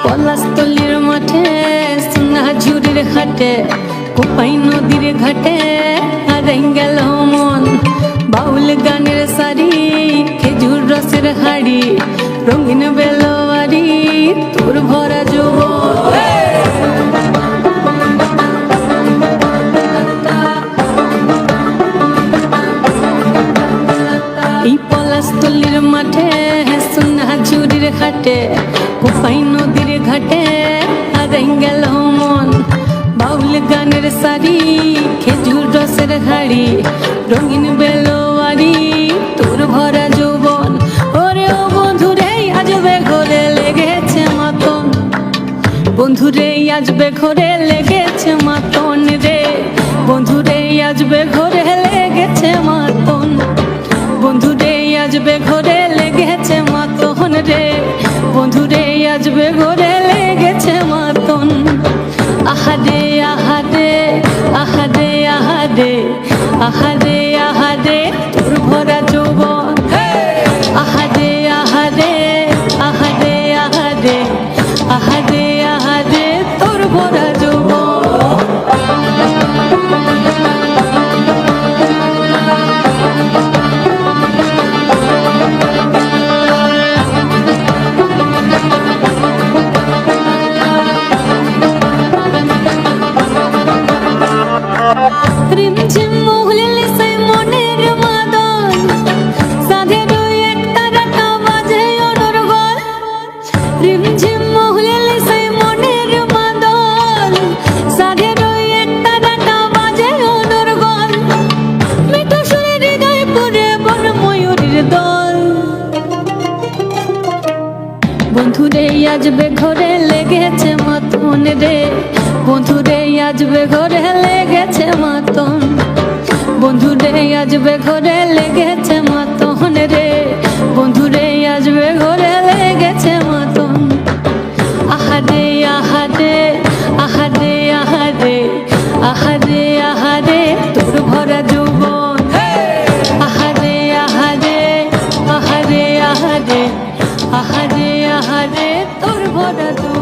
পলাশতলির মাঠে সোনাঝুরির ঘাটে কোপাই নদীর ঘাটে হারাই গেল মন। বাউল গানের শাড়ি খেজুর রসের হাড়ি রঙিন বেলোয়ারি তোর ভরা যৌবন। এই পলাশতলির মাঠে সোনাঝুরির ঘাটে কোপাই নদীর ঘাটে হারাই গেল মন। বাউল গানের শাড়ি খেজুর রসের হাড়ি রঙিন বেলোয়ারি তোর ভরা যৌবন। ওরে ও বন্ধুরে আজবে ঘরে লেগেছে মাতন, বন্ধুরে আজবে ঘরে লেগেছে মাতন রে, বন্ধুরে আজবে ঘরে লেগেছে মাতন, বন্ধুরে আজবে ঘরে লেগেছে মাতন রে, বন্ধুরে আজবে ঘরে লেগেছে মাতন। আহারে আহারে আহারে আহারে আহারে আহারে তোর ভরা যৌবন। আহারে আহারে আহারে আহারে আহারে আহারে তোর ভরা যৌবন। রিমঝিম মহুলিল সে মনের মাদন সাধের একটা রাটা বাজে অনর্গল। রিমঝিম মহুলিল সে মনের মাদন সাধের একটা রাটা বাজে অনর্গল। মিঠু সুরে হৃদয় পুরে বন ময়ূরীর দল। বন্ধুরে আজবে ঘরে লেগেছে মাতন রে, বন্ধুরে আজবে ঘরে লেগেছে মাতন, বন্ধুরে আজবে ঘরে লেগেছে মাতন রে, বন্ধুরে আজবে ঘরে লেগেছে মাতন। আহারে আহারে আহারে আহারে আহারে আহারে তোর ভরা যৌবন। আহারে আহারে আহারে আহারে আহারে আহারে তোর ভরা যৌবন।